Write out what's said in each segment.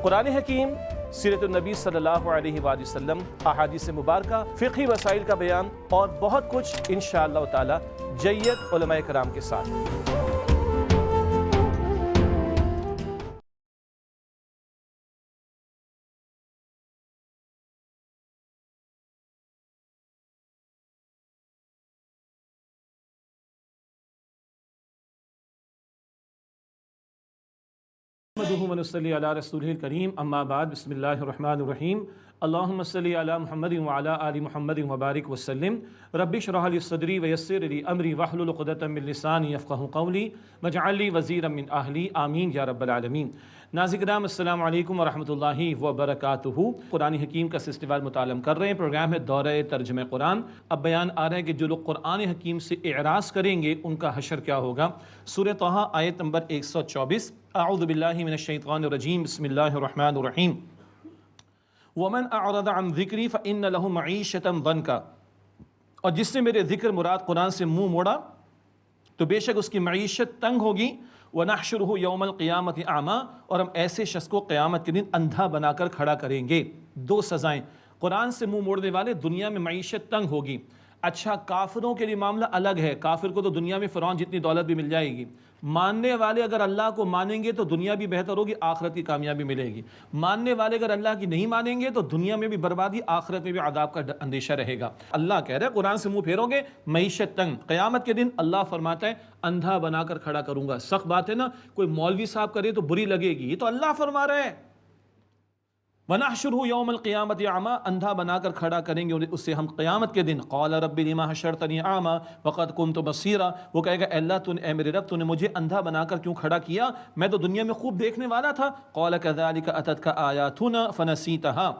قرآن حکیم، سیرت النبی صلی اللہ علیہ وآلہ وسلم، احادیث مبارکہ، فقہی مسائل کا بیان اور بہت کچھ انشاءاللہ تعالی جید علماء کرام کے ساتھ۔ نحمدہ ونصلی علی رسولہ الکریم، اما بعد، بسم اللہ الرحمن الرحیم۔ اللہم صلی علی محمد وعلی آل محمد وبارک وسلم۔ رب اشرح لی صدری ویسر لی امری واحلل عقدۃ من لسانی یفقہوا قولی واجعل لی وزیرا من اہلی، آمین یا رب العالمین۔ ناظرین کرام، السلام علیکم ورحمۃ اللہ وبرکاتہ۔ قرآن حکیم کا سلسلہ مطالعہ کر رہے ہیں، پروگرام ہے دورہ ترجمہ قرآن۔ اب بیان آ رہا ہے کہ جو لوگ قرآن حکیم سے اعراض کریں گے ان کا حشر کیا ہوگا۔ سورہ طٰہٰ آیت نمبر 124۔ اعوذ باللہ من الشیطان الرجیم، بسم اللہ الرحمن الرحیم۔ وَمَنْ أَعْرَضَ عَنْ ذِكْرِي فَإِنَّ لَهُ مَعِيشَةً ضَنْكَ، اور جس نے میرے ذکر مراد قرآن سے منہ موڑا تو بے شک اس کی معیشت تنگ ہوگی۔ وَنَحْشُرُهُ يَوْمَ الْقِيَامَةِ أَعْمَىٰ، اور ہم ایسے شخص کو قیامت کے دن اندھا بنا کر کھڑا کریں گے۔ دو سزائیں، قرآن سے منہ موڑنے والے دنیا میں معیشت تنگ ہوگی۔ اچھا، کافروں کے لیے معاملہ الگ ہے، کافر کو تو دنیا میں فرعون جتنی دولت بھی مل جائے گی۔ ماننے والے اگر اللہ کو مانیں گے تو دنیا بھی بہتر ہوگی، آخرت کی کامیابی ملے گی۔ ماننے والے اگر اللہ کی نہیں مانیں گے تو دنیا میں بھی بربادی، آخرت میں بھی عذاب کا اندیشہ رہے گا۔ اللہ کہہ رہے ہیں قرآن سے منہ پھیرو گے معیشت تنگ، قیامت کے دن اللہ فرماتا ہے اندھا بنا کر کھڑا کروں گا۔ سخت بات ہے نا، کوئی مولوی صاحب کرے تو بری لگے گی، یہ تو اللہ فرما رہے ہیں۔ وَنَحْشُرُهُ يَوْمَ الْقِيَامَةِ أَعْمَىٰ، اندھا بنا کر کھڑا کریں گے اسے ہم قیامت کے دن۔ قَالَ رَبِّ لِمَ حَشَرْتَنِي أَعْمَىٰ وَقَدْ كُنْتُ بَصِيرًا، وہ کہے گا اے اللہ اے میرے رب تو نے مجھے اندھا بنا کر کیوں کھڑا کیا، میں تو دنیا میں خوب دیکھنے والا تھا۔ قَالَ كَذَلِكَ أَتَتْكَ آيَاتُنَا فَنَسِيتَهَا،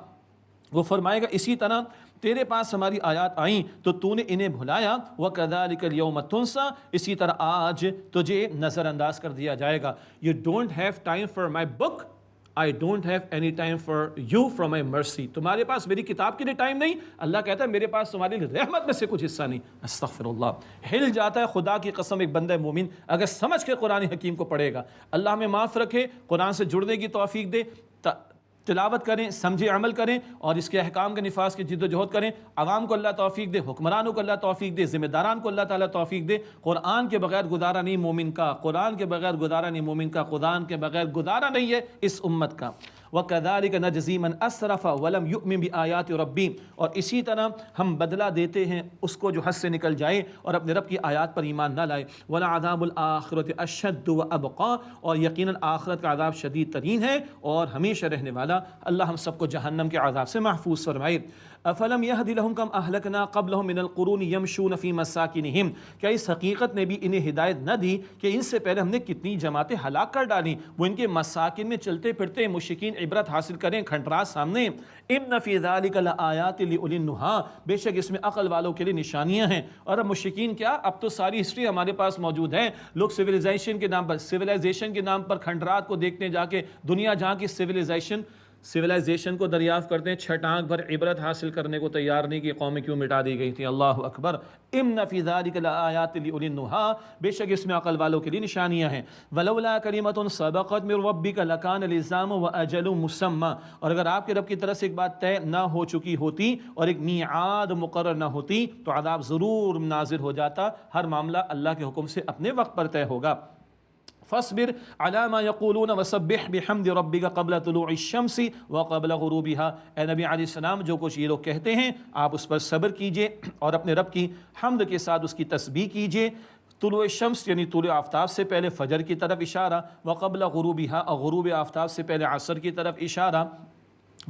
وہ فرمائے گا اسی طرح تیرے پاس ہماری آیات آئیں تو تو نے انہیں بھلایا۔ وَكَذَلِكَ الْيَوْمَ تُنسَىٰ، اسی طرح آج تجھے نظر انداز کر دیا جائے گا۔ You don't have time for my book, I don't have any time for you from my mercy، تمہارے پاس میری کتاب کے لیے ٹائم نہیں، اللہ کہتا ہے میرے پاس تمہارے لیے رحمت میں سے کچھ حصہ نہیں۔ استغفر اللہ، ہل جاتا ہے خدا کی قسم ایک بندہ مومن اگر سمجھ کے قرآن حکیم کو پڑھے گا۔ اللہ ہمیں معاف رکھے، قرآن سے جڑنے کی توفیق دے، تلاوت کریں، سمجھے عمل کریں اور اس کے احکام کے نفاذ کی جد و جہد کریں۔ عوام کو اللہ توفیق دے، حکمرانوں کو اللہ توفیق دے، ذمہ داران کو اللہ تعالیٰ توفیق دے۔ قرآن کے بغیر گزارا نہیں مومن کا، قرآن کے بغیر گزارا نہیں مومن کا، قرآن کے بغیر گزارا نہیں ہے اس امت کا۔ وَكَذَلِكَ نَجْزِي مَنْ أَسْرَفَ وَلَمْ يُؤْمِنْ بِآيَاتِ رَبِّهِ، اور اسی طرح ہم بدلہ دیتے ہیں اس کو جو حد سے نکل جائے اور اپنے رب کی آیات پر ایمان نہ لائے۔ وَلَعَذَابُ الْآخِرَةِ أَشَدُّ وَأَبْقَىٰ، اور یقیناً آخرت کا عذاب شدید ترین ہے اور ہمیشہ رہنے والا۔ اللہ ہم سب کو جہنم کے عذاب سے محفوظ فرمائے۔ افلم یہد لہم کم اہلکنا قبلہم من القرون یمشون فی مساکنہم، کیا اس حقیقت نے بھی انہیں ہدایت نہ دی کہ ان سے پہلے ہم نے کتنی جماعتیں ہلاک کر ڈالیں، وہ ان کے مساکن میں چلتے پھرتے، مشرکین عبرت حاصل کریں، کھنڈرات سامنے۔ ان فی ذلک لآیات لأولی النہیٰ، بے شک اس میں عقل والوں کے لیے نشانیاں ہیں۔ اور اب مشرکین کیا، اب تو ساری ہسٹری ہمارے پاس موجود ہے۔ لوگ سویلائزیشن کے نام پر کھنڈرات کو دیکھتے ہیں جا کے، دنیا جہاں کی سویلائزیشن کو دریافت کرتے ہیں، چھٹانک بھر عبرت حاصل کرنے کو تیار نہیں کہ قومیں کیوں مٹا دی گئی تھیں۔ اللہ اکبر۔ ان فی ذلک لآیات لأولی النہیٰ، بے شک اس میں عقل والوں کے لیے نشانیاں ہیں۔ ولولا کلمۃ سبقت من ربک لکان لزام واجل مسمى، اور اگر آپ کے رب کی طرف سے ایک بات طے نہ ہو چکی ہوتی اور ایک میعاد مقرر نہ ہوتی تو عذاب ضرور نازل ہو جاتا۔ ہر معاملہ اللہ کے حکم سے اپنے وقت پر طے ہوگا۔ فاصبر على ما يقولون وسبح بحمد ربك قبل طلوع الشمس وقبل غروبها، اے نبی علیہ السلام جو کچھ یہ لوگ کہتے ہیں آپ اس پر صبر کیجئے اور اپنے رب کی حمد کے ساتھ اس کی تسبیح کیجئے۔ طلوع الشمس یعنی طلوع آفتاب سے پہلے فجر کی طرف اشارہ، وقبل غروبها، اور غروب آفتاب سے پہلے عصر کی طرف اشارہ۔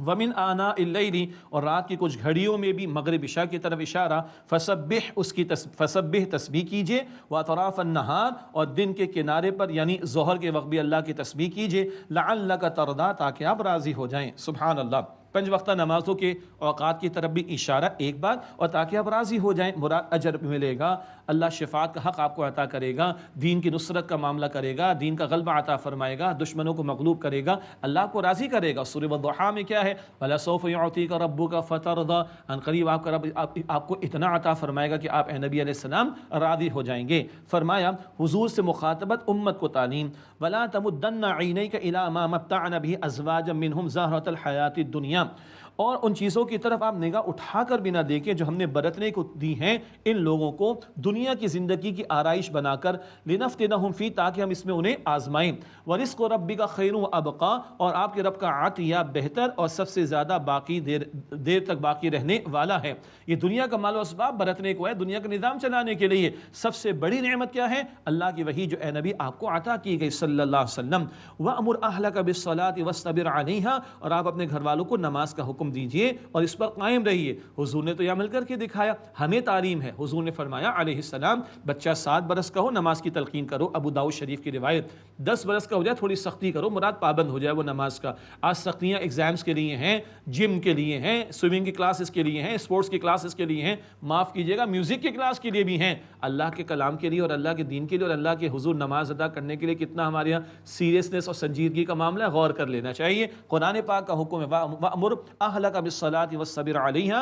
وَمِنْ آنَاءِ اللَّيْلِ، اور رات کی کچھ گھڑیوں میں بھی مغرب عشاء کی طرف اشارہ۔ فَسَبِّحْ، اس کی فَسَبِّحْ تسبیح کیجئے۔ وَأَطْرَافَ النَّهَارِ، اور دن کے کنارے پر یعنی ظہر کے وقت بھی اللہ کی تسبیح کیجئے۔ لَعَلَّكَ تَرْضَىٰ، تاکہ آپ راضی ہو جائیں۔ سبحان اللہ۔ 5 وقتہ نمازوں کے اوقات کی طرف بھی اشارہ ایک بات، اور تاکہ آپ راضی ہو جائیں، مراد اجر ملے گا، اللہ شفاعت کا حق آپ کو عطا کرے گا، دین کی نصرت کا معاملہ کرے گا، دین کا غلبہ عطا فرمائے گا، دشمنوں کو مغلوب کرے گا، اللہ کو راضی کرے گا۔ سورہ والضحیٰ میں کیا ہے؟ وَلَسَوْفَ يُعْطِيكَ رَبُّكَ فَتَرْضَىٰ، ان قریب آپ کا رب آپ کو اتنا عطا فرمائے گا کہ آپ اے نبی علیہ السلام راضی ہو جائیں گے۔ فرمایا حضور سے مخاطبت امت کو تعلیم، وَلَا تَمُدَّنَّ عَيْنَيْكَ إِلَىٰ مَا مَتَّعْنَا بِهِ أَزْوَاجًا مِّنْهُمْ زَهْرَةَ الْحَيَاةِ الدُّنْيَا، اور ان چیزوں کی طرف آپ نگاہ اٹھا کر بھی نہ دیکھیں جو ہم نے برتنے کو دی ہیں ان لوگوں کو دنیا کی زندگی کی آرائش بنا کر، لِنَفْتِنَهُمْ فِيهِ، تاکہ ہم اس میں انہیں آزمائیں، وَرِزْقُ رَبِّكَ خَيْرٌ وَأَبْقَىٰ، اور آپ کے رب کا عطیہ بہتر اور سب سے زیادہ باقی دیر تک باقی رہنے والا ہے۔ یہ دنیا کا مال و اسباب برتنے کو ہے، دنیا کا نظام چلانے کے لیے۔ سب سے بڑی نعمت کیا ہے؟ اللہ کی وحی جو اے نبی آپ کو عطا کی گئی صلی اللہ علیہ وسلم۔ وَأْمُرْ أَهْلَكَ بِالصَّلَاةِ وَاصْطَبِرْ عَلَيْهَا، اور آپ اپنے گھر والوں کو نماز کا حکم دیجئے اور اس پر قائم رہیے۔ حضور نے تو یہ عمل کر کے دکھایا، ہمیں تعلیم ہے۔ حضور نے فرمایا علیہ السلام، بچہ 7 برس کا ہو نماز کی تلقین کرو، ابو داؤد شریف کی روایت۔ 10 برس کا ہو جائے تھوڑی سختی کرو، مراد پابند ہو جائے وہ نماز کا۔ آج سختیاں ایگزامز کے لیے ہیں، جم کے لیے ہیں، سوئمنگ کی کلاسز کے لیے ہیں، اسپورٹس کی کلاسز کے لیے ہیں، معاف کیجیے گا میوزک کی کلاس کے لیے بھی ہیں۔ اللہ کے کلام کے لیے اور اللہ کے دین کے لیے اور اللہ کے حضور نماز ادا کرنے کے لیے کتنا ہمارے یہاں سیریسنس اور سنجیدگی کا معاملہ ہے، غور کر لینا چاہیے۔ قرآن پاک کا حکم ہے وَأْمُرْ أَهْلَكَ بِالصَّلَاةِ وَاصْطَبِرْ عَلَيْهَا،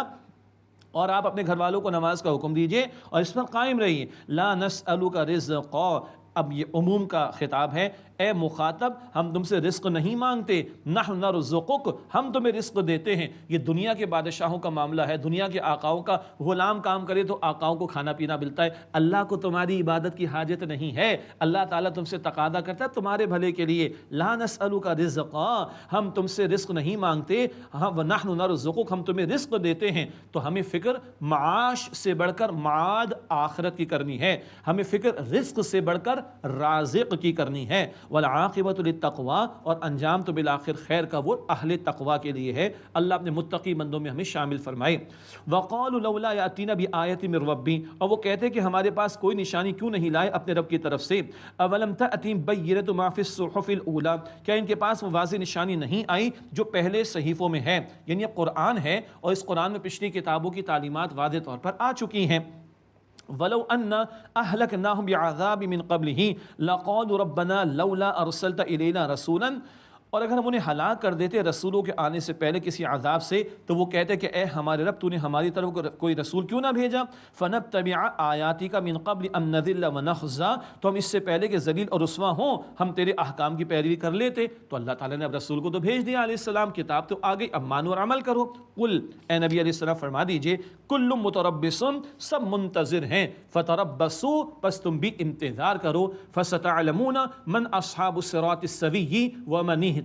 اور آپ اپنے گھر والوں کو نماز کا حکم دیجئے اور اس پر قائم رہیے۔ لَا نَسْأَلُكَ رِزْقًا، اب یہ عموم کا خطاب ہے، اے مخاطب ہم تم سے رزق نہیں مانگتے، نحن نرزقک، ہم تمہیں رزق دیتے ہیں۔ یہ دنیا کے بادشاہوں کا معاملہ ہے، دنیا کے آقاؤں کا، غلام کام کرے تو آقاؤں کو کھانا پینا ملتا ہے۔ اللہ کو تمہاری عبادت کی حاجت نہیں ہے، اللہ تعالیٰ تم سے تقاضا کرتا ہے تمہارے بھلے کے لیے۔ لا نسألک رزقا، ہم تم سے رزق نہیں مانگتے، ونحن نرزقک، ہم تمہیں رزق دیتے ہیں۔ تو ہمیں فکر معاش سے بڑھ کر معاد آخرت کی کرنی ہے، ہمیں فکر رزق سے بڑھ کر رازق کی کرنی ہے۔ والعاقبۃ للتقوی، اور انجام تو بالآخر خیر کا وہ اہل تقوی کے لیے ہے۔ اللہ اپنے متقی بندوں میں ہمیں شامل فرمائے۔ وقالوا لولا یاتینا بآیۃ من ربی، اور وہ کہتے کہ ہمارے پاس کوئی نشانی کیوں نہیں لائے اپنے رب کی طرف سے۔ اولم تأتیم بینۃ ما فی الصحف الاولی، کیا ان کے پاس وہ واضح نشانی نہیں آئی جو پہلے صحیفوں میں ہے؟ یعنی یہ قرآن ہے اور اس قرآن میں پچھلی کتابوں کی تعلیمات واضح طور پر آ چکی ہیں۔ وَلَوْ أَنَّ أَهْلَكْنَاهُمْ بِعَذَابٍ مِّن قَبْلِهِ لَقَالُوا رَبَّنَا لَوْلَا أَرْسَلْتَ إِلَيْنَا رَسُولًا، اور اگر ہم انہیں ہلاک کر دیتے رسولوں کے آنے سے پہلے کسی عذاب سے، تو وہ کہتے کہ اے ہمارے رب تو نے ہماری طرف کوئی رسول کیوں نہ بھیجا۔ فَنَتَّبِعَ آیَاتِكَ مِن قَبْلِ أَن نَّذِلَّ وَنَخْزَىٰ، تو ہم اس سے پہلے کہ ذلیل اور رسوا ہوں ہم تیرے احکام کی پیروی کر لیتے۔ تو اللہ تعالیٰ نے اب رسول کو تو بھیج دیا علیہ السلام، کتاب تو آ گئی، اب مانو اور عمل کرو۔ قل، اے نبی علیہ السلام فرما دیجئے، کل متربص، سب منتظر ہیں، فتربصوا، پس تم بھی انتظار کرو، فستعلمون من اصحاب الصراط السوی ومن اہتدی،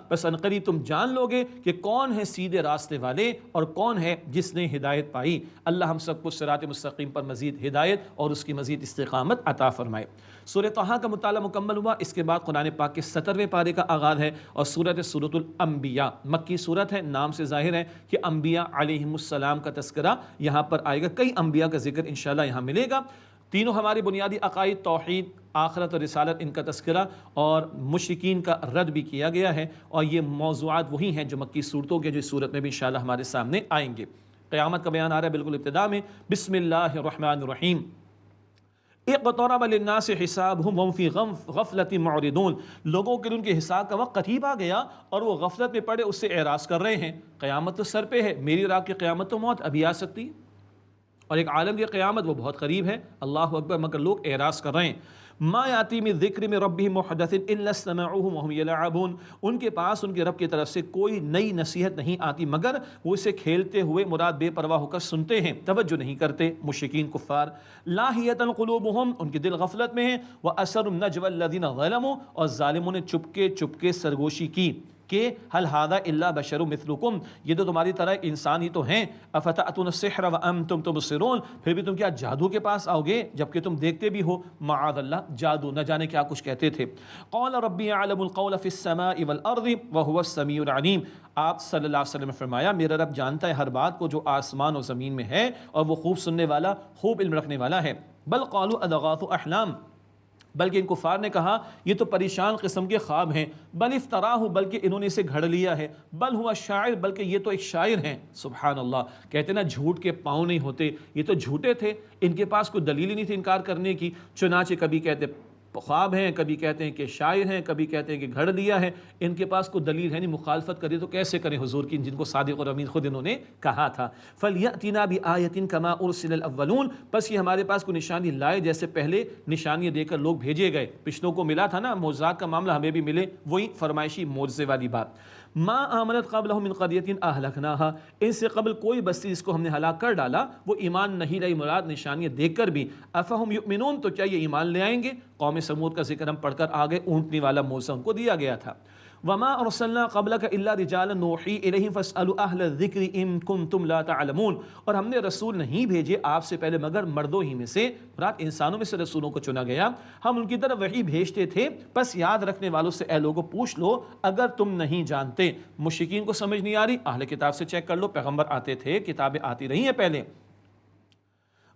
پس عنقریب تم جان لو گے کہ کون ہے سیدھے راستے والے اور کون ہے جس نے ہدایت پائی۔ اللہ ہم سب کو صراط مستقیم پر مزید ہدایت اور اس کی مزید استقامت عطا فرمائے۔ سورہ طٰہٰ کا مطالعہ مکمل ہوا، اس کے بعد قرآن پاک کے 17ویں پارے کا آغاز ہے، اور سورۃ الانبیاء مکی سورت ہے، نام سے ظاہر ہے کہ انبیاء علیہم السلام کا تذکرہ یہاں پر آئے گا، کئی انبیاء کا ذکر انشاءاللہ یہاں ملے گا۔ تینوں ہمارے بنیادی عقائد، توحید، آخرت اور رسالت، ان کا تذکرہ اور مشرکین کا رد بھی کیا گیا ہے، اور یہ موضوعات وہی ہیں جو مکی صورتوں کے جو اس صورت میں بھی انشاءاللہ ہمارے سامنے آئیں گے۔ قیامت کا بیان آ رہا ہے بالکل ابتدا میں، بسم اللہ الرحمن الرحیم۔ اقترب للناس حسابهم وهم في غفلة معرضون، لوگوں کے لیے ان کے حساب کا وقت قریب آ گیا اور وہ غفلت میں پڑے اس سے اعراض کر رہے ہیں۔ قیامت تو سر پہ ہے، میری اور آپ کی قیامت تو موت ابھی آ سکتی ہے، اور ایک عالم کی قیامت وہ بہت قریب ہے، اللہ اکبر، مگر لوگ اعراض کر رہے ہیں۔ ما یاتی من ذکر من ربہم محدث الا استمعوه وهم يلعبون، ان کے پاس ان کے رب کی طرف سے کوئی نئی نصیحت نہیں آتی مگر وہ اسے کھیلتے ہوئے، مراد بے پرواہ ہو کر سنتے ہیں، توجہ نہیں کرتے۔ مشرکین کفار، لاہیۃ قلوبہم، ان کے دل غفلت میں ہیں، واسر النجوى الذین ظلموا، اور ظالموں نے چپکے چپکے سرگوشی کی کہ هل هذا الا بشر مثلکم، یہ تو تمہاری طرح انسان ہی تو ہیں۔ افتأتون السحر وانتم تبصرون، پھر بھی تم کیا جادو کے پاس آؤ گے جبکہ تم دیکھتے بھی ہو، معاذ اللہ، جادو، نہ جانے کیا کچھ کہتے تھے۔ قال ربی یعلم القول فی السماء والارض وهو السمیع العلیم، آپ صلی اللہ علیہ وسلم نے فرمایا میرا رب جانتا ہے ہر بات کو جو آسمان اور زمین میں ہے، اور وہ خوب سننے والا، خوب علم رکھنے والا ہے۔ بل قالوا اضغاث احلام، بلکہ ان کفار نے کہا یہ تو پریشان قسم کے خواب ہیں، بل افطراہ، بلکہ انہوں نے اسے گھڑ لیا ہے، بل ہوا شاعر، بلکہ یہ تو ایک شاعر ہیں۔ سبحان اللہ، کہتے نا جھوٹ کے پاؤں نہیں ہوتے، یہ تو جھوٹے تھے، ان کے پاس کوئی دلیل ہی نہیں تھی انکار کرنے کی، چنانچہ کبھی کہتے خواب ہیں، کبھی کہتے ہیں کہ شاعر ہیں، کبھی کہتے ہیں کہ گھڑ لیا ہے، ان کے پاس کوئی دلیل ہے نہیں، مخالفت کری تو کیسے کریں حضور کی، جن کو صادق اور امین خود انہوں نے کہا تھا۔ فَلْيَأْتِنَا بِآيَةٍ كَمَا أُرْسِلَ الْأَوَّلُونَ، بس یہ ہمارے پاس کوئی نشانی لائے جیسے پہلے نشانیاں دے کر لوگ بھیجے گئے، پچھلوں کو ملا تھا نا معجزات کا معاملہ، ہمیں بھی ملے، وہی فرمائشی معجزے والی بات۔ ما آمنت قبلہم من قریۃ اہلکناہا، ان سے قبل کوئی بستی جس کو ہم نے ہلاک کر ڈالا وہ ایمان نہیں لائی، مراد نشانیاں دیکھ کر بھی، افہم یؤمنون، تو کیا یہ ایمان لے آئیں گے؟ قوم سمود کا ذکر ہم پڑھ کر آگے، اونٹنی والا موسیٰ ان کو دیا گیا تھا۔ وما ارسلنا قبلک الا رجالا نوحی الیہم فاسألوا اہل الذکر ان کنتم لا تعلمون، اور ہم نے رسول نہیں بھیجے آپ سے پہلے مگر مردوں ہی میں سے، مراد انسانوں میں سے رسولوں کو چنا گیا، ہم ان کی طرف وحی بھیجتے تھے، بس یاد رکھنے والوں سے اے لوگوں پوچھ لو اگر تم نہیں جانتے۔ مشرکین کو سمجھ نہیں آ رہی، اہل کتاب سے چیک کر لو، پیغمبر آتے تھے، کتابیں آتی رہی ہیں پہلے۔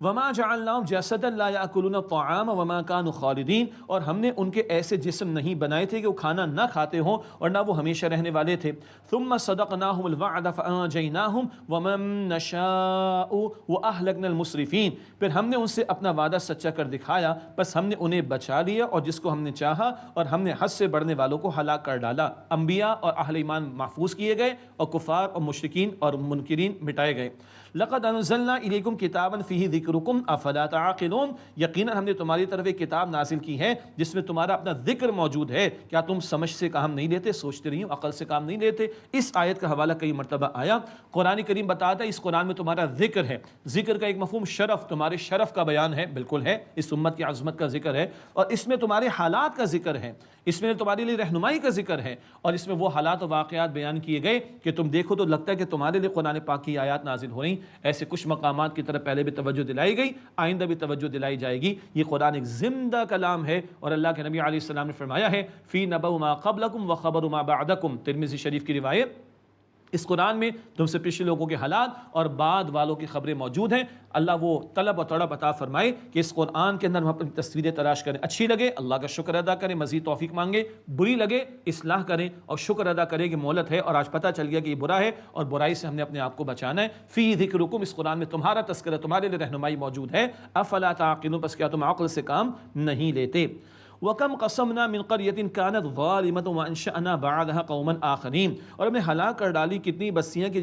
وما جعلناهم جسدا لا يأكلون الطعام وما كانوا خالدين، اور ہم نے ان کے ایسے جسم نہیں بنائے تھے کہ وہ کھانا نہ کھاتے ہوں اور نہ وہ ہمیشہ رہنے والے تھے۔ ثم صدقناهم الوعد فانجيناهم ومن نشاء واهلكنا المسرفين، پھر ہم نے ان سے اپنا وعدہ سچا کر دکھایا، بس ہم نے انہیں بچا لیا اور جس کو ہم نے چاہا، اور ہم نے حد سے بڑھنے والوں کو ہلاک کر ڈالا۔ انبیاء اور اہل ایمان محفوظ کیے گئے اور کفار اور مشرکین اور منکرین مٹائے گئے۔ لقد انزلنا الیکم کتابا فیہ ذکرکم افلا تعقلون، یقیناً ہم نے تمہاری طرف ایک کتاب نازل کی ہے جس میں تمہارا اپنا ذکر موجود ہے، کیا تم سمجھ سے کام نہیں لیتے؟ سوچتے رہی ہوں، عقل سے کام نہیں لیتے۔ اس آیت کا حوالہ کئی مرتبہ آیا، قرآن کریم بتاتا ہے اس قرآن میں تمہارا ذکر ہے، ذکر کا ایک مفہوم شرف، تمہارے شرف کا بیان ہے، بالکل ہے، اس امت کی عظمت کا ذکر ہے، اور اس میں تمہارے حالات کا ذکر ہے، اس میں تمہارے لیے رہنمائی کا ذکر ہے، اور اس میں وہ حالات و واقعات بیان کیے گئے کہ تم دیکھو تو لگتا ہے کہ تمہارے لیے قرآن پاک کی آیات نازل ہو رہی۔ ایسے کچھ مقامات کی طرف پہلے بھی توجہ دلائی گئی، آئندہ بھی توجہ دلائی جائے گی۔ یہ قرآن ایک زندہ کلام ہے، اور اللہ کے نبی علیہ السلام نے فرمایا ہے فی نبأ ما قبلکم وخبر ما بعدکم، ترمذی شریف کی روایت، اس قرآن میں تم سے پچھلے لوگوں کے حالات اور بعد والوں کی خبریں موجود ہیں۔ اللہ وہ طلب و طلب عطا فرمائے کہ اس قرآن کے اندر ہم اپنی تصویریں تلاش کریں، اچھی لگے اللہ کا شکر ادا کریں، مزید توفیق مانگیں، بری لگے اصلاح کریں اور شکر ادا کریں کہ مہلت ہے اور آج پتہ چل گیا کہ یہ برا ہے اور برائی سے ہم نے اپنے آپ کو بچانا ہے۔ فی ذکرکم، اس قرآن میں تمہارا تذکرہ، تمہارے لیے رہنمائی موجود ہے۔ افلا تعقلون، بس کیا تم عقل سے کام نہیں لیتے؟ وَكَمْ قَصَمْنَا مِنْ قَرْيَةٍ كَانَتْ ظَالِمَةً وَأَنشَأْنَا بَعْدَهَا قَوْمًا آخَرِينَ، اور ہم نے ہلاک کر ڈالی کتنی بستیاں کہ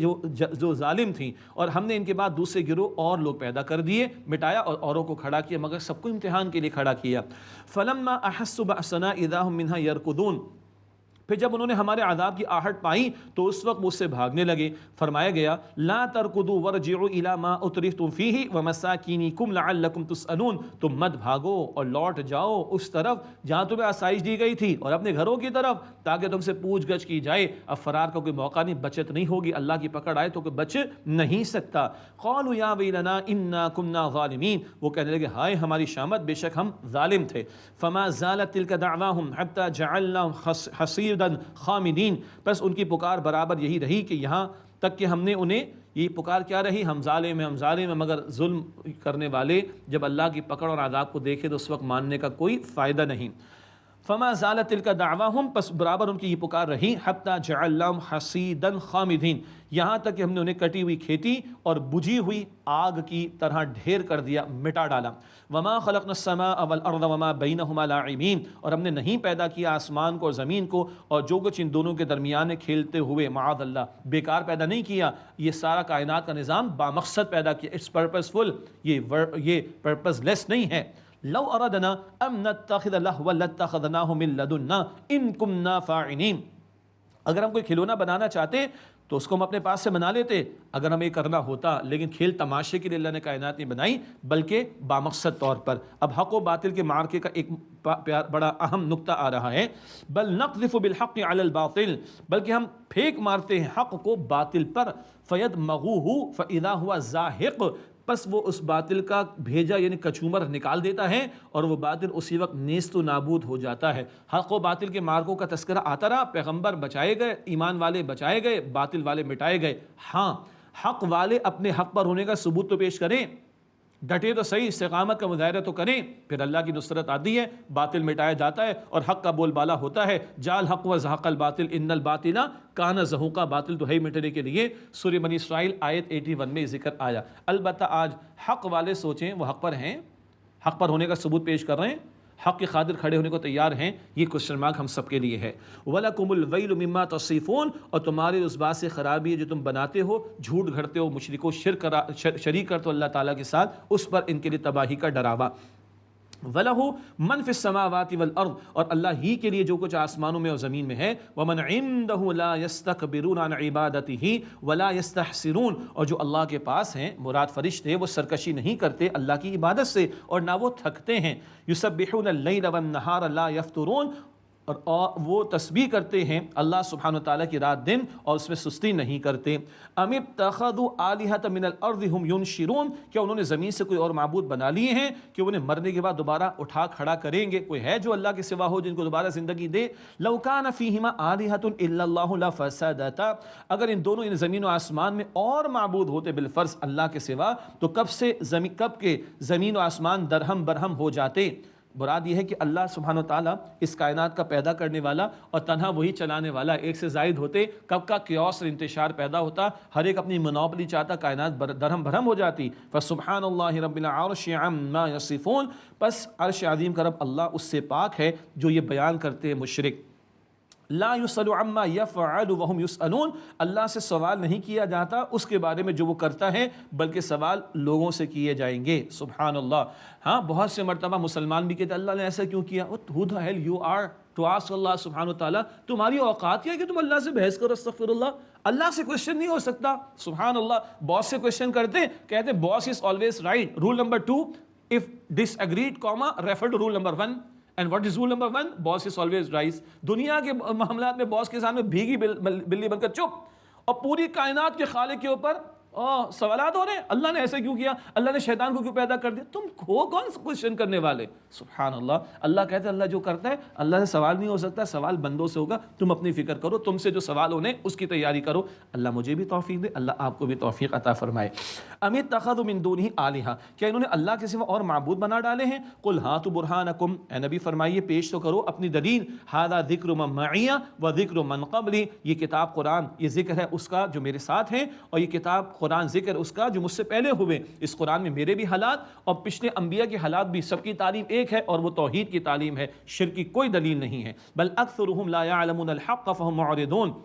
جو ظالم تھیں، اور ہم نے ان کے بعد دوسرے گروہ اور لوگ پیدا کر دیے، مٹایا اور اوروں کو کھڑا کیا، مگر سب کو امتحان کے لیے کھڑا کیا۔ فَلَمَّا أَحَسُّوا بَأْسَنَا إِذَا هُمْ مِنْهَا يَرْكُضُونَ، پھر جب انہوں نے ہمارے عذاب کی آہٹ پائی تو اس وقت مجھ سے بھاگنے لگے۔ فرمایا گیا لا ترکضوا وارجعوا الی ما اترفتم فیہ ومساکینکم لعلکم تسألون، تم مت بھاگو اور لوٹ جاؤ اس طرف جہاں تمہیں آسائش دی گئی تھی اور اپنے گھروں کی طرف، تاکہ تم سے پوچھ گچھ کی جائے۔ اب فرار کا کوئی موقع نہیں، بچت نہیں ہوگی، اللہ کی پکڑ آئے تو کوئی بچ نہیں سکتا۔ قالوا یا ویلنا انا کنا ظالمین، وہ کہنے لگے ہائے ہماری شامت، بے شک ہم ظالم تھے۔ فما زالت تلک دعواہم حتی جعلناہم حصیر خامدین، بس ان کی پکار برابر یہی رہی کہ یہاں تک کہ ہم نے انہیں، یہ پکار کیا رہی؟ ہم ظالم ہیں، ہم ظالم ہیں، مگر ظلم کرنے والے جب اللہ کی پکڑ اور عذاب کو دیکھے تو اس وقت ماننے کا کوئی فائدہ نہیں۔ فما زالت تلک دعواہم، پس برابر ان کی یہ پکار رہی، حتی جعلناہم حصیدا خامدین، یہاں تک کہ ہم نے انہیں کٹی ہوئی کھیتی اور بجھی ہوئی آگ کی طرح ڈھیر کر دیا، مٹا ڈالا۔ وما خلقنا السماء والارض وما بینہما لاعبین، اور ہم نے نہیں پیدا کیا آسمان کو اور زمین کو اور جو کچھ ان دونوں کے درمیان کھیلتے ہوئے، معاذ اللہ، بیکار پیدا نہیں کیا، یہ سارا کائنات کا نظام بامقصد پیدا کیا، اٹس پرپسفل، یہ پرپس لیس نہیں ہے۔ لو اردنا ام نتخذ لہوا لاتخذناہ من لدنا ان کننا فاعلین، اگر ہم کوئی کھلونا بنانا چاہتے تو اس کو ہم اپنے پاس سے بنا لیتے اگر ہمیں کرنا ہوتا، لیکن کھیل تماشے کے لیے اللہ نے کائنات نہیں بنائی بلکہ بامقصد طور پر۔ اب حق و باطل کے معرکے کا ایک بڑا اہم نقطہ آ رہا ہے، بل نقذف بالحق علی الباطل، بلکہ ہم پھینک مارتے ہیں حق کو باطل پر، فیدمغوہ فاذا ہوا زاہق، پس وہ اس باطل کا بھیجا یعنی کچومر نکال دیتا ہے اور وہ باطل اسی وقت نیست و نابود ہو جاتا ہے۔ حق و باطل کے مارکوں کا تذکرہ آتا رہا، پیغمبر بچائے گئے، ایمان والے بچائے گئے، باطل والے مٹائے گئے۔ ہاں، حق والے اپنے حق پر ہونے کا ثبوت تو پیش کریں، ڈٹے تو صحیح، استقامت کا مظاہرہ تو کریں، پھر اللہ کی نصرت آتی ہے، باطل مٹایا جاتا ہے اور حق کا بول بالا ہوتا ہے۔ جال حق و زحق الباطل ان الباطل کان زہوقا، باطل تو ہے مٹنے کے لیے۔ سورہ بنی اسرائیل آیت 81 میں ذکر آیا۔ البتہ آج حق والے سوچیں وہ حق پر ہیں، حق پر ہونے کا ثبوت پیش کر رہے ہیں، حق کے خاطر کھڑے ہونے کو تیار ہیں، یہ کوسچن مارک ہم سب کے لیے ہے۔ وَلَكُمُ الْوَيْلُ مِمَّا تَصِفُونَ، اور تمہارے اس بات سے خرابی ہے جو تم بناتے ہو، جھوٹ گھڑتے ہو، مشرکو شریک کرتے ہو اللہ تعالیٰ کے ساتھ، اس پر ان کے لیے تباہی کا ڈراوا۔ وَلَهُ مَنْ فِي السَّمَاوَاتِ وَالْأَرْضِ، اور اللہ ہی کے لیے جو کچھ آسمانوں میں اور زمین میں ہے۔ وَمَنْ عِنْدَهُ لَا يَسْتَكْبِرُونَ عَنْ عِبَادَتِهِ وَلَا يَسْتَحْسِرُونَ، اور جو اللہ کے پاس ہیں مراد فرشتے، وہ سرکشی نہیں کرتے اللہ کی عبادت سے اور نہ وہ تھکتے ہیں۔ يُسَبِّحُونَ اللَّيْلَ وَالنَّهَارَ لَا يَفْتُرُونَ، اور وہ تسبیح کرتے ہیں اللہ سبحانہ وتعالیٰ کی رات دن اور اس میں سستی نہیں کرتے۔ ام اتخذوا آلہۃ من الارض ہم ینشرون، کیا انہوں نے زمین سے کوئی اور معبود بنا لیے ہیں کہ انہیں مرنے کے بعد دوبارہ اٹھا کھڑا کریں گے؟ کوئی ہے جو اللہ کے سوا ہو جن کو دوبارہ زندگی دے؟ لو کان فیہما آلہۃ الا اللہ لفسدتا، اگر ان دونوں ان زمین و آسمان میں اور معبود ہوتے بالفرض اللہ کے سوا تو کب کے زمین و آسمان درہم برہم ہو جاتے۔ مراد یہ ہے کہ اللہ سبحانہ وتعالیٰ اس کائنات کا پیدا کرنے والا اور تنہا وہی چلانے والا، ایک سے زائد ہوتے کب کا کیوس اور انتشار پیدا ہوتا، ہر ایک اپنی منوپلی چاہتا، کائنات درہم بھرم ہو جاتی۔ فسبحان اللہ رب العرش عما یصفون، پس عرش عظیم کا رب اللہ اس سے پاک ہے جو یہ بیان کرتے ہیں مشرک۔ لا یسأل عما یفعل وهم یسألون، اللہ سے سوال نہیں کیا جاتا اس کے بارے میں جو وہ کرتا ہے، بلکہ سوال لوگوں سے کیے جائیں گے۔ سبحان اللہ۔ ہاں بہت سے مرتبہ مسلمان بھی کہتے ہیں اللہ نے ایسا کیوں کیا؟ who the hell you are to ask اللہ سبحانہ وتعالیٰ، تمہاری اوقات کیا ہے کہ تم اللہ سے بحث کرو؟ استغفر اللہ، اللہ سے کوشچن نہیں ہو سکتا۔ سبحان اللہ۔ باس سے کوشچن کرتے ہیں، کہتے ہیں boss is always right, roll number 2 if disagreed comma refer to rule number 1 and what is rule number 1 boss is always right۔ دنیا کے معاملات میں باس کے سامنے بھیگی بلی بن کر چپ، اور پوری کائنات کے خالق کے اوپر سوالات ہو رہے ہیں اللہ نے ایسے کیوں کیا، اللہ نے شیطان کو کیوں پیدا کر دیا، تم ہو کون کوشچن کرنے والے؟ سبحان اللہ۔ اللہ کہتے ہیں اللہ جو کرتا ہے اللہ سے سوال نہیں ہو سکتا، سوال بندوں سے ہوگا، تم اپنی فکر کرو، تم سے جو سوال ہونے اس کی تیاری کرو۔ اللہ مجھے بھی توفیق دے، اللہ آپ کو بھی توفیق عطا فرمائے۔ ام اتخذوا من دونہ آلہۃ، کیا انہوں نے اللہ کے سوا اور معبود بنا ڈالے ہیں؟ قل ہاتوا برہانکم، اے نبی فرمائیے پیش تو کرو اپنی دلیل۔ ھذا ذکر من معی و ذکر من قبلی، یہ کتاب قرآن یہ ذکر ہے اس کا جو میرے ساتھ ہیں، اور یہ کتاب قرآن ذکر اس کا جو مجھ سے پہلے ہوئے۔ اس قرآن میں میرے بھی حالات اور پچھلے انبیاء کے حالات بھی، سب کی تعلیم ایک ہے اور وہ توحید کی تعلیم ہے، شرک کی کوئی دلیل نہیں ہے۔ بل اکثرهم لا يعلمون الحق فهم معرضون،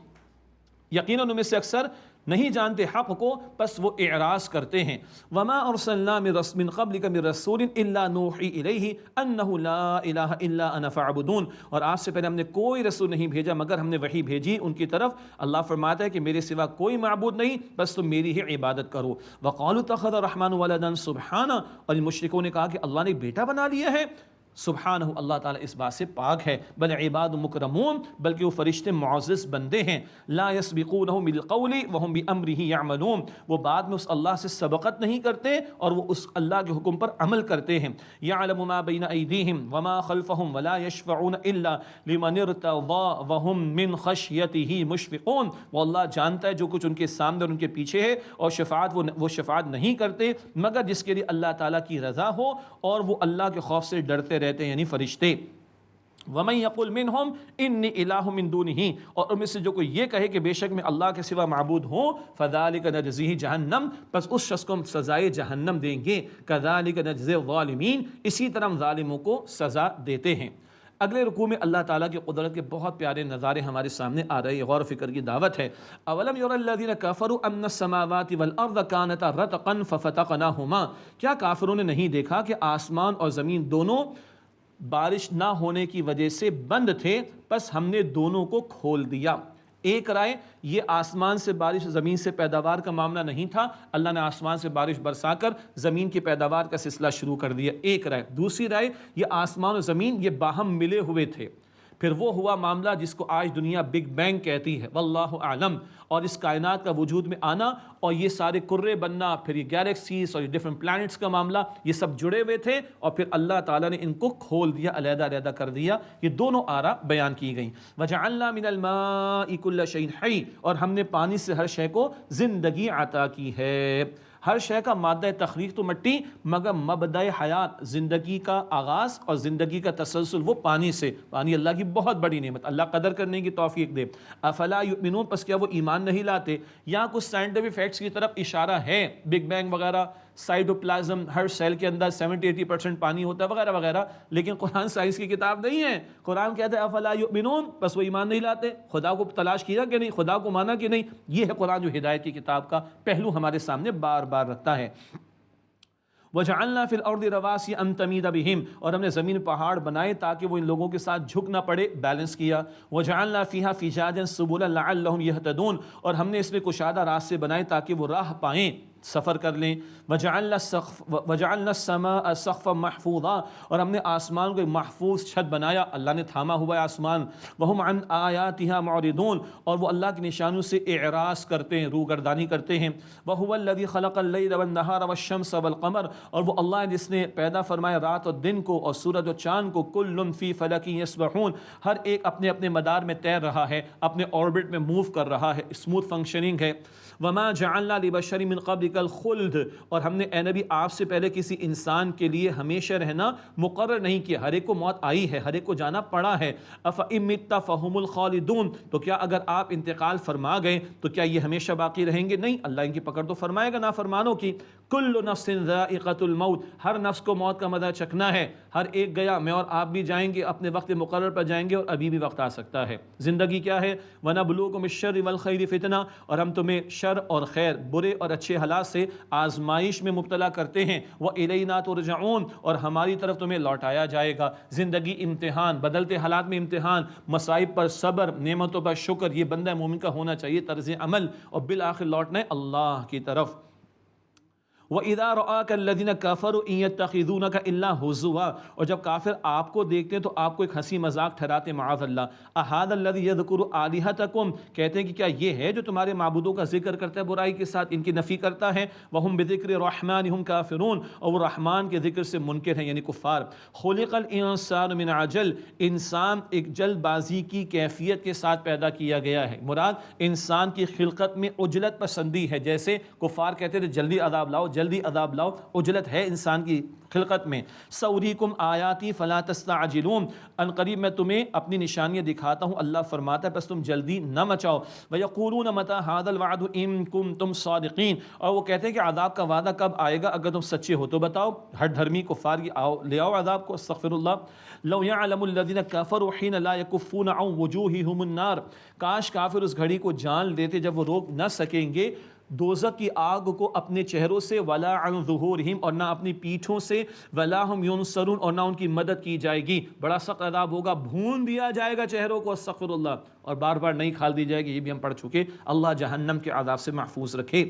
یقیناً ان میں سے اکثر نہیں جانتے حق کو، پس وہ اعراض کرتے ہیں۔ وما ارسلنا من قبلک من رسول الا نوحی الیہ انہ لا الہ الا انا فاعبدون، اور آپ سے پہلے ہم نے کوئی رسول نہیں بھیجا مگر ہم نے وحی بھیجی ان کی طرف، اللہ فرماتا ہے کہ میرے سوا کوئی معبود نہیں، بس تم میری ہی عبادت کرو۔ وقالوا اتخذ الرحمن ولدا سبحانہ، اور ان مشرکوں نے کہا کہ اللہ نے ایک بیٹا بنا لیا ہے۔ سبحانہ، اللہ تعالیٰ اس بات سے پاک ہے۔ بل عباد مکرمون، بلکہ وہ فرشتے معزز بندے ہیں۔ لا یسبقونہ بالقول وہم بامرہ یعملون، وہ بعد میں اس اللہ سے سبقت نہیں کرتے اور وہ اس اللہ کے حکم پر عمل کرتے ہیں۔ یعلم ما بین ایدیہم وما خلفہم ولا یشفعون الا لمن ارتضی وہم من خشیتہ مشفقون، وہ اللہ جانتا ہے جو کچھ ان کے سامنے اور ان کے پیچھے ہے، اور وہ شفاعت نہیں کرتے مگر جس کے لیے اللہ تعالیٰ کی رضا ہو اور وہ اللہ کے خوف سے ڈرتے رہتے ہیں، یعنی فرشتے۔ وَمَن يَقُلْ مِنْهُمْ إِنِّي إِلَٰهٌ مِّن دُونِهِ، اور ان میں سے جو کوئی یہ کہے کہ بے شک میں اللہ کے سوا معبود ہوں، فَذَلِكَ نَجْزِيهِ جَهَنَّمَ، پس اس شخص کو ہم سزائے جہنم دیں گے۔ كَذَلِكَ نَجْزِي الظَّالِمِينَ، اسی طرح ہم ظالموں کو سزا دیتے ہیں۔ اگلے رکوع میں اللہ تعالیٰ کی قدرت کے بہت پیارے نظارے ہمارے سامنے آ رہے ہیں، غور و فکر کی دعوت ہے۔ اولم یری الذین کفروا ان السماوات والارض کانتا رتقا ففتقناہما، کیا کافروں نے نہیں دیکھا کہ آسمان اور زمین دونوں بارش نہ ہونے کی وجہ سے بند تھے، پس ہم نے دونوں کو کھول دیا۔ ایک رائے یہ آسمان سے بارش زمین سے پیداوار کا معاملہ نہیں تھا، اللہ نے آسمان سے بارش برسا کر زمین کی پیداوار کا سلسلہ شروع کر دیا، ایک رائے۔ دوسری رائے یہ آسمان اور زمین یہ باہم ملے ہوئے تھے، پھر وہ ہوا معاملہ جس کو آج دنیا بگ بینگ کہتی ہے، واللہ اعلم، اور اس کائنات کا وجود میں آنا اور یہ سارے کرے بننا، پھر یہ گیلیکسیز اور یہ ڈفرنٹ پلانٹس کا معاملہ، یہ سب جڑے ہوئے تھے اور پھر اللہ تعالیٰ نے ان کو کھول دیا، علیحدہ علیحدہ کر دیا۔ یہ دونوں آراء بیان کی گئیں۔ وجعلنا من الماء كل شيء حي، اور ہم نے پانی سے ہر شے کو زندگی عطا کی ہے۔ ہر شے کا مادہ تخلیق تو مٹی، مگر مبدأ حیات، زندگی کا آغاز اور زندگی کا تسلسل وہ پانی سے۔ پانی اللہ کی بہت بڑی نعمت، اللہ قدر کرنے کی توفیق دے۔ افلا یؤمنون، پس کیا وہ ایمان نہیں لاتے؟ یہاں کچھ سائنٹیفک فیکٹس کی طرف اشارہ ہے، بگ بینگ وغیرہ، سائٹوپلازم، ہر سیل کے اندر 70-80% پانی ہوتا ہے وغیرہ وغیرہ، لیکن قرآن سائنس کی کتاب نہیں ہے۔ قرآن کہتا ہے افلا یؤمنون، بس وہ ایمان نہیں لاتے۔ خدا کو تلاش کیا کہ نہیں، خدا کو مانا کہ نہیں؟ یہ ہے قرآن جو ہدایت کی کتاب کا پہلو ہمارے سامنے بار بار رکھتا ہے۔ وَجَعَلْنَا فِي الْأَرْضِ رَوَاسِيَ أَن تَمِيدَ بِهِمْ، اور ہم نے زمین پہاڑ بنائے تاکہ وہ ان لوگوں کے ساتھ جھک نہ پڑے، بیلنس کیا۔ وَجَعَلْنَا فِيهَا فِجَاجًا سُبُلًا لَعَلَّهُمْ يَهْتَدُونَ، اور ہم نے اس میں کشادہ راستے بنائے تاکہ وہ راہ پائیں، سفر کر لیں۔ وَجَعَلْنَا السَّمَاءَ سَقْفًا مَحْفُوظًا، اور ہم نے آسمان کو ایک محفوظ چھت بنایا، اللہ نے تھاما ہوا ہے آسمان۔ وَهُمْ عَنْ آيَاتِهَا مُعْرِضُونَ، اور وہ اللہ کی نشانوں سے اعراض کرتے ہیں، روگردانی کرتے ہیں۔ وَهُوَ الَّذِي خَلَقَ اللَّيْلَ وَالنَّهَارَ وَالشَّمْسَ وَالْقَمَرَ، اور وہ اللہ ہے جس نے پیدا فرمایا رات اور دن کو اور سورج اور چاند کو۔ كُلٌّ فِي فَلَكٍ يَسْبَحُونَ، ہر ایک اپنے اپنے مدار میں تیر رہا ہے، اپنے آربٹ میں موو کر رہا ہے، اسموتھ فنکشننگ ہے۔ وَمَا جَعَلْنَا لِبَشَرٍ مِّن قَبْلِكَ الْخُلْدَ، اور ہم نے اے نبی آپ سے پہلے کسی انسان کے لیے ہمیشہ رہنا مقرر نہیں کیا، ہر ایک کو موت آئی ہے، ہر ایک کو جانا پڑا ہے۔ أَفَإِن مِتَّ فَهُمُ الْخَالِدُونَ، تو کیا اگر آپ انتقال فرما گئے تو کیا یہ ہمیشہ باقی رہیں گے؟ نہیں، اللہ ان کی پکڑ تو فرمائے گا نافرمانوں کی۔ كُلُّ نَفْسٍ ذَائِقَةُ الْمَوْتِ، ہر نفس کو موت کا مزہ چکھنا ہے، ہر ایک گیا، میں اور آپ بھی جائیں گے، اپنے وقت مقرر پر جائیں گے، اور ابھی بھی وقت آ سکتا ہے۔ زندگی کیا ہے؟ وَنَبْلُوكُمْ بِالشَّرِّ وَالْخَيْرِ فِتْنَةً، اور ہم تمہیں شر اور خیر، برے اور اچھے حالات سے آزمائش میں مبتلا کرتے ہیں۔ وَإِلَيْنَا تُرْجَعُونَ، اور ہماری طرف تمہیں لوٹایا جائے گا۔ زندگی امتحان، بدلتے حالات میں امتحان، مصائب پر صبر، نعمتوں پر شکر، یہ بندہ مومن کا ہونا چاہیے طرز عمل، اور بالآخر لوٹنا ہے اللہ کی طرف۔ وَإِذَا رَآكَ الَّذِينَ كَفَرُوا إِن يَتَّخِذُونَكَ إِلَّا هُزُوًا، اور جب کافر آپ کو دیکھتے ہیں تو آپ کو ایک ہنسی مذاق ٹھہراتے، معاذ اللہ۔ أَهَذَا الَّذِي يَذْكُرُ آلِهَتَكُمْ، کہتے ہیں کہ کیا یہ ہے جو تمہارے معبودوں کا ذکر کرتا ہے برائی کے ساتھ، ان کی نفی کرتا ہے۔ وَهُمْ بِذِكْرِ الرَّحْمَنِ هُمْ كَافِرُونَ، اور وہ رحمان کے ذکر سے منکر ہیں، یعنی کفار۔ خُلِقَ الْإِنسَانُ مِنْ عَجَلٍ، انسان ایک جلد بازی کی کیفیت کے ساتھ پیدا کیا گیا ہے، مراد انسان کی خلقت میں عجلت پسندی ہے، جیسے کفار کہتے تھے جلدی عذاب لاؤ، جلدی عذاب لاؤ، عجلت ہے انسان کی خلقت میں۔ سَأُرِيكُمْ آیَاتِي فَلَا تَسْتَعْجِلُونَ، ان قریب میں تمہیں اپنی نشانیاں دکھاتا ہوں، اللہ فرماتا ہے، بس تم جلدی نہ مچاؤ۔ وَيَقُولُونَ مَتَىٰ هَٰذَا الْوَعْدُ إِن كُنتُمْ صَادِقِينَ، اور وہ کہتے ہیں کہ عذاب کا وعدہ کب آئے گا، اگر تم سچے ہو تو بتاؤ۔ ہر دھرمی کفار کی آؤ لے آؤ عذاب کو، استغفر اللہ۔ لَوْ يَعْلَمُ الَّذِينَ كَفَرُوا حِينَ لَا يَكُفُّونَ عَنْ وُجُوهِهِمُ النَّارَ، کاش کافر اس گھڑی کو جان لیتے جب وہ روک نہ سکیں گے دوزخ کی آگ کو اپنے چہروں سے، ولا عن ظہورہم، اور نہ اپنی پیٹھوں سے، ولا ہم ینصرون، اور نہ ان کی مدد کی جائے گی۔ بڑا سخت عذاب ہوگا، بھون دیا جائے گا چہروں کو، استغفر اللہ، اور بار بار نہیں کھال دی جائے گی، یہ بھی ہم پڑھ چکے۔ اللہ جہنم کے عذاب سے محفوظ رکھے۔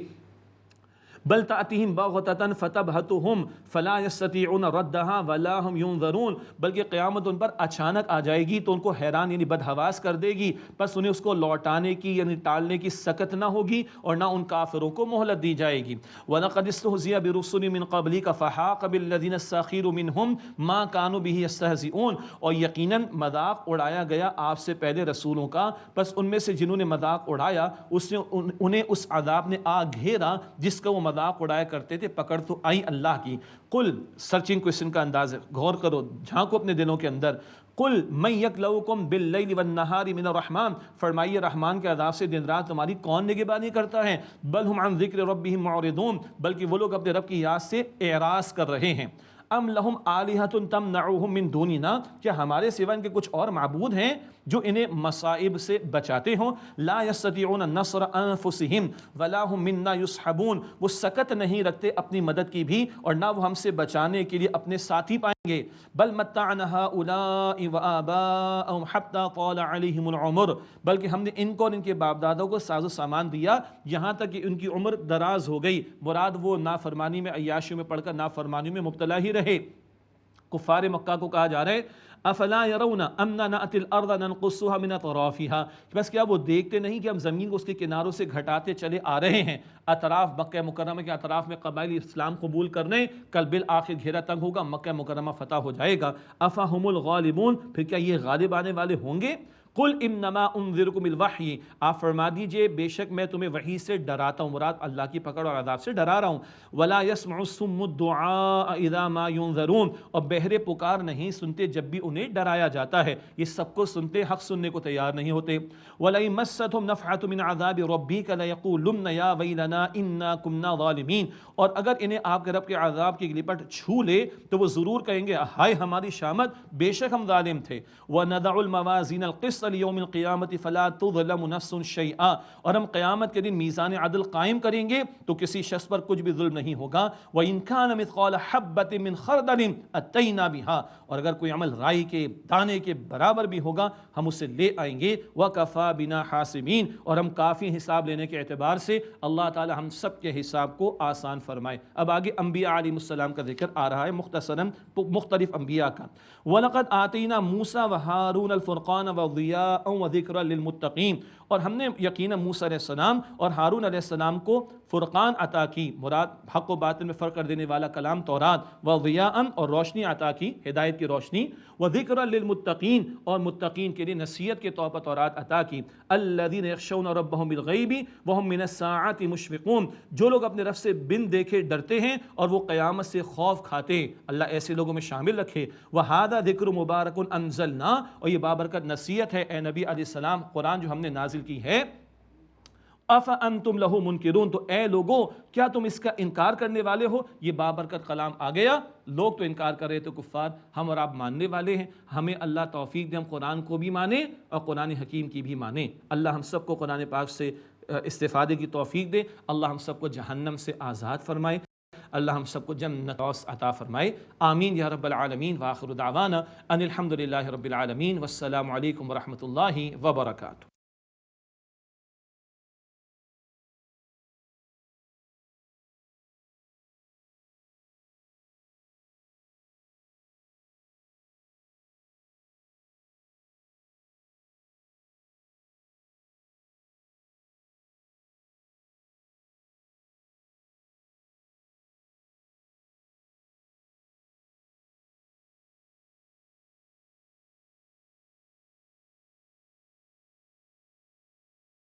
بل تأتیہم بغتۃ فتبہتہم فلا یستطیعون ردہا ولا ہم ینظرون، بلکہ قیامت ان پر اچانک آ جائے گی تو ان کو حیران یعنی بدحواس کر دے گی، بس انہیں اس کو لوٹانے کی یعنی ٹالنے کی سکت نہ ہوگی، اور نہ ان کافروں کو مہلت دی جائے گی۔ وَلَقَدِ اسْتُهْزِئَ بِرُسُلٍ مِّن قَبْلِكَ فَحَاقَ بِالَّذِينَ سَخِرُوا مِنْهُمْ مَا كَانُوا بِهِ يَسْتَهْزِئُونَ، اور یقیناً مذاق اڑایا گیا آپ سے پہلے رسولوں کا، بس ان میں سے جنہوں نے مذاق اڑایا انہیں اس عذاب نے آ گھیرا جس کا وہ مذاق اڑایا کرتے تھے، پکڑ تو آئی اللہ کی۔ قل، سرچنگ کوئسچن کا انداز ہے، غور کرو، جھانکو اپنے دلوں کے اندر۔ قل من یکلؤکم باللیل والنہار من الرحمن، فرمائیے رحمان کے عذاب سے دن رات تمہاری کون نگہبانی کرتا ہے؟ بل ہم عن ذکر ربہم معرضون، بلکہ وہ لوگ اپنے رب کی یاد سے اعراض کر رہے ہیں۔ ام لہم آلہۃ تمنعہم من دوننا، کیا ہمارے سوا ان کے کچھ اور معبود ہیں جو انہیں مصائب سے بچاتے ہوں؟ لا یستطیعون نصر انفسہم ولا ہم منا یصحبون، وہ سکت نہیں رکھتے اپنی مدد کی بھی، اور نہ وہ ہم سے بچانے کے لیے اپنے ساتھی پائیں گے۔ بل متعنا ہؤلاء وآباءهم حتى طال علیہم العمر، بلکہ ہم نے ان کو اور ان کے باپ دادوں کو ساز و سامان دیا یہاں تک کہ ان کی عمر دراز ہو گئی، مراد وہ نافرمانی میں، عیاشیوں میں پڑھ کر نافرمانی میں مبتلا ہی رہے۔ کفار مکہ کو کہا جا رہا ہے افلا یرون انا نأتی الارض ننقصها من اطرافها، بس کیا وہ دیکھتے نہیں کہ ہم زمین کو اس کے کناروں سے گھٹاتے چلے آ رہے ہیں۔ اطراف مکہ مکرمہ کے اطراف میں قبائل اسلام قبول کرنے، کل بالآخر گھیرا تنگ ہوگا، مکہ مکرمہ فتح ہو جائے گا۔ افہم الغالبون، پھر کیا یہ غالب آنے والے ہوں گے؟ قل انما انذرکم الوحی، آپ فرما دیجئے بے شک میں تمہیں وحی سے ڈراتا ہوں، مراد اللہ کی پکڑ اور عذاب سے ڈرا رہا ہوں۔ ولا يسمع الصم الدعاء اذا ما ينذرون، اور بہرے پکار نہیں سنتے جب بھی انہیں ڈرایا جاتا ہے، یہ سب کو سنتے حق سننے کو تیار نہیں ہوتے۔ وَلَئِن مَسَّتْهُمْ نَفْحَةٌ مِّنْ عَذَابِ رَبِّكَ لَيَقُولُنَّ يَا وَيْلَنَا إِنَّا كُنَّا ظَالِمِينَ، اور اگر انہیں آپ کے رب کے عذاب کی گلپٹ چھو لے تو وہ ضرور کہیں گے ہائے ہماری شامت، بے شک ہم ظالم تھے۔ وَنَضَعُ الْمَوَازِينَ الْقِسْطَ لِيَوْمِ الْقِيَامَةِ فَلَا تُظْلَمُ نَفْسٌ شَيْئًا، اور ہم قیامت کے دن میزان عدل قائم کریں گے تو کسی شخص پر کچھ بھی ظلم نہیں ہوگا۔ وَإِن كَانَ مِثْقَالَ حَبَّةٍ مِّنْ خَرْدَلٍ أَتَيْنَا بِهَا، اور اگر کوئی عمل رائی کے دانے کے برابر بھی ہوگا ہم اسے لے آئیں گے۔ وَكَفَى بِنَا حَاسِبِينَ، اور ہم کافی حساب لینے کے اعتبار سے اللہ تعالی ہم سب کے حساب کو آسان فرمائے۔ اب آگے انبیاء علیہ السلام کا ذکر آ رہا ہے مختصراً مختلف انبیاء کا۔ وَلَقَدْ آتَيْنَا مُوسَى وَهَارُونَ الْفُرْقَانَ وَضِيَاءً وَذِكْرًا لِلْمُتَّقِينَ، اور ہم نے یقینا موسیٰ علیہ السلام اور ہارون علیہ السلام کو فرقان عطا کی، مراد حق و باطل میں فرق کر دینے والا کلام تورات، وَضِيَاءً اور روشنی عطا کی، ہدایت کی روشنی، وَذِكْرًا لِلْمُتَّقِينَ اور متقین کے لیے نصیحت کے طور پر تورات عطا کی۔ الَّذِينَ يَخْشَوْنَ رَبَّهُم بِالْغَيْبِ وَهُم مِّنَ السَّاعَةِ مُشْفِقُونَ، جو لوگ اپنے رب سے بن دیکھے ڈرتے ہیں اور وہ قیامت سے خوف کھاتے ہیں، اللہ ایسے لوگوں میں شامل رکھے۔ وَهَذَا ذِكْرٌ مُبَارَكٌ أَنزَلْنَاهُ، اور یہ بابرکت نصیحت ہے اے نبی علیہ السلام، قرآن جو ہم نے نازل کی ہے۔ أَفَأَنْتُمْ لَهُ مُنْكِرُونَ، تو اے لوگوں کیا تم اس کا انکار کرنے والے ہو؟ یہ بابرکت کلام آ گیا، لوگ تو انکار کر رہے تھے کفار، ہم اور آپ ماننے والے ہیں، ہمیں اللہ توفیق دے ہم قرآن کو بھی مانیں اور قرآن حکیم کی بھی مانیں۔ اللہ ہم سب کو قرآن پاک سے استفادے کی توفیق دے، اللہ ہم سب کو جہنم سے آزاد فرمائے، اللہ ہم سب کو جنت عطا فرمائے، آمین یا رب العالمین۔ وآخر دعوانا ان الحمد للہ رب العالمین، والسلام علیکم ورحمۃ اللہ وبرکاتہ۔